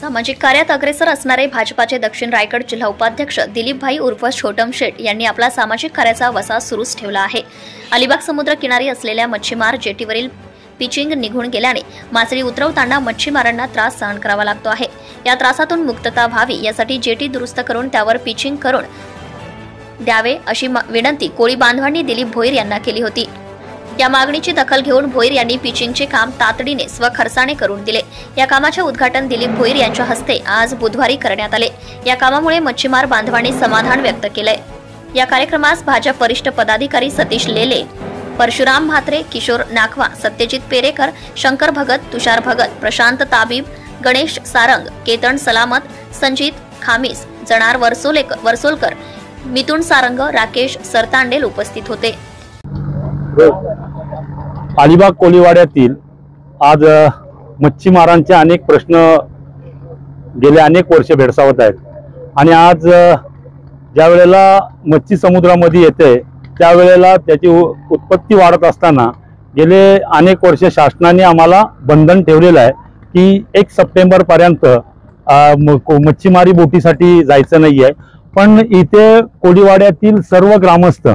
सामाजिक कार्यात अग्रेसर असणारे भाजपाचे दक्षिण रायगड जिल्हा उपाध्यक्ष दिलीपभाई उर्फ छोटम शेठ यांनी आपला सामाजिक कार्याचा वसा सुरूच ठेवला आहे। अलिबाग समुद्र किनारी असलेल्या मच्छीमार जेटीवरील पिचिंग निघून गेल्याने मासळी उतरवताना मच्छीमारांना त्रास सहन करावा लागतो आहे। या त्रासातून मुक्तता व्हावी यासाठी जेटी दुरुस्त करून त्यावर पिचिंग करून द्यावे अशी विनंती कोळी बांधवांनी दिलीप भोईर यांना केली होती। या मागणीची दखल घेऊन भोईर यांनी पिचिंगचे काम तातडीने स्वखर्चाने करून दिले। या कामाचे उद्घाटन दिलीप भोईर यांच्या हस्ते आज बुधवारी करण्यात आले। या कामामुळे मच्छीमार बांधवांनी समाधान व्यक्त केले। या कार्यक्रमास भाजप वरिष्ठ पदाधिकारी सतीश लेले, परशुराम म्हात्रे, किशोर नाखवा, सत्यजित पेरेकर, शंकर भगत, तुषार भगत, प्रशांत ताबीब, गणेश सारंग, केतन सलामत, संजित खामीस, जनार वर्सोलकर, मिथुन सारंग, राकेश सरतांडेल उपस्थित होते। अलिबाग कोळीवाड्यातील आज मच्छीमारांचे अनेक प्रश्न गेले अनेक वर्ष भेडसावत आहेत आणि आज ज्या वेळेला मच्छी समुद्रामध्ये येते त्यावेळेला त्याची उत्पत्ती वाढत असताना गेले अनेक वर्ष शासनाने आम्हाला बंधन ठेवलेलं आहे की 1 सप्टेंबर पर्यंत मच्छीमारी बोटीसाठी जायचं नाही आहे। पण इथे कोळीवाड्यातील सर्व ग्रामस्थ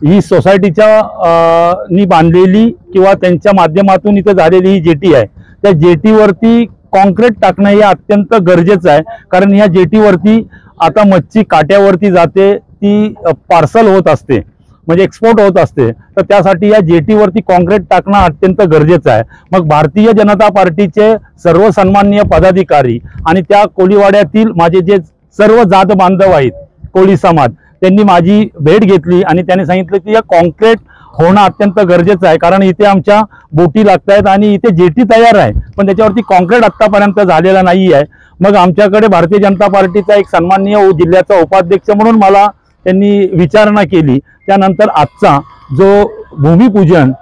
ही सोसायटीच्या नी बांधलेली किंवा त्यांच्या माध्यमातून इथे झालेली ही जेटी आहे, त्या जेटीवरती कॉन्क्रीट टाकणं हे अत्यंत गरजेचं आहे। कारण ह्या जेटीवरती आता मच्छी काट्यावरती जाते, ती पार्सल होत असते म्हणजे एक्सपोर्ट होत असते, तर त्यासाठी या जेटीवरती कॉन्क्रीट टाकणं अत्यंत गरजेचं आहे। मग भारतीय जनता पार्टीचे सर्व सन्माननीय पदाधिकारी आणि त्या कोळीवाड्यातील माझे जे सर्व जात बांधव आहेत कोळी समाज, त्यांनी माझी भेट घेतली आणि त्यांनी सांगितलं की या कॉन्क्रीट होणं अत्यंत गरजेचं आहे। कारण इथे आमच्या बोटी लागत आहेत आणि इथे जेटी तयार आहे पण त्याच्यावरती कॉन्क्रीट आत्तापर्यंत झालेला नाही आहे। मग आमच्याकडे भारतीय जनता पार्टीचा एक सन्माननीय जिल्ह्याचा उपाध्यक्ष म्हणून मला त्यांनी विचारणा केली। त्यानंतर आजचा जो भूमिपूजन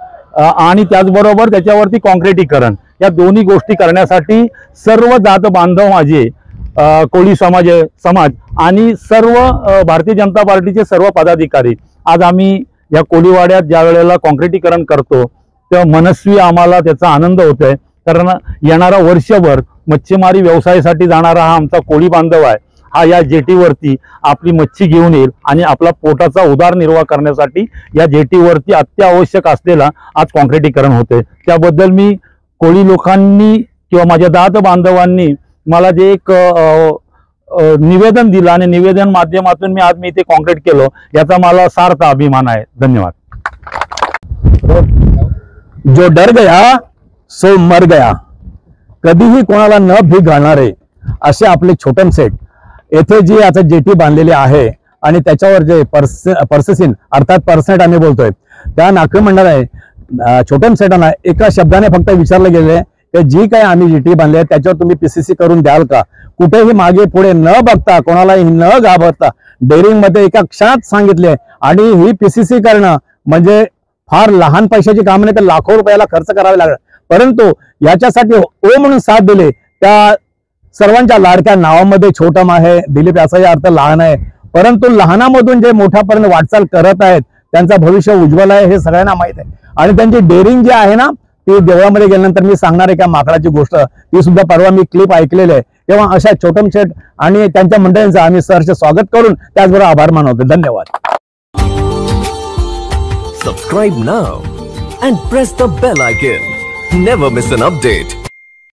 आणि त्याचबरोबर त्याच्यावरती कॉन्क्रीटीकरण या दोन्ही गोष्टी करण्यासाठी सर्व जात बांधव माझे कोळी समाज आणि सर्व भारतीय जनता पार्टीचे सर्व पदाधिकारी आज आम्ही या कोळीवाड्यात ज्या वेळेला कॉन्क्रीटीकरण करतो तेव्हा मनस्वी आम्हाला त्याचा आनंद होतोय। कारण येणारा वर्षभर मच्छीमारी व्यवसायासाठी जाणारा हा आमचा कोळी बांधव आहे, हा या जेटीवरती आपली मच्छी घेऊन येईल आणि आपला पोटाचा उदरनिर्वाह करण्यासाठी या जेटीवरती अत्यावश्यक असलेला आज कॉन्क्रीटीकरण होते। त्याबद्दल मी कोळी लोकांनी किंवा माझ्या दात बांधवांनी मला जे एक निवेदन दिलं आणि निवेदन माध्यमातून मी आज मी इथे कॉन्क्रीट केलं, याचा मला सार्थ अभिमान आहे। धन्यवाद। जो डर गया सो मर गया, कधीही कोणाला न भीक घालणारे असे आपले छोटम शेठ येथे जी आता जेटी बांधलेली आहे आणि त्याच्यावर जे पर्सेसिन अर्थात पर्सेंट आम्ही बोलतोय त्या नाट्यमंडळ आहे छोटम शेठांना एका शब्दाने फक्त विचारले गेले की जी काय आम्ही जेटी बांधली आहे त्याच्यावर तुम्ही पीसीसी करून द्याल का। कुठेही मागे पुढे न बघता कोणालाही न घाबरता डेअरिंग मध्ये एका क्षणात सांगितले आणि ही पीसीसी करणं म्हणजे फार लहान पैशाची काम नाही तर लाखो रुपयाला खर्च करावे लागला, परंतु याच्यासाठी ओ म्हणून साथ दिले। त्या सर्वांच्या लाडक्या नावामध्ये छोटम आहे, दिलीप याचाही अर्थ लहान आहे, परंतु लहानामधून जे मोठ्यापर्यंत वाटचाल करत आहेत त्यांचं भविष्य उज्ज्वल आहे हे सगळ्यांना माहित आहे। आणि त्यांची डेअरिंग जी आहे ना ती देवळामध्ये गेल्यानंतर मी सांगणार आहे का माकडाची गोष्ट, ती सुद्धा परवा मी क्लिप ऐकलेली आहे। तेव्हा अशा छोटम शेठ आणि त्यांच्या मंडळींचं आम्ही सहर्ष स्वागत करून त्याचबरोबर आभार मानवतो। धन्यवाद। Subscribe now and press the bell icon. Never miss an update.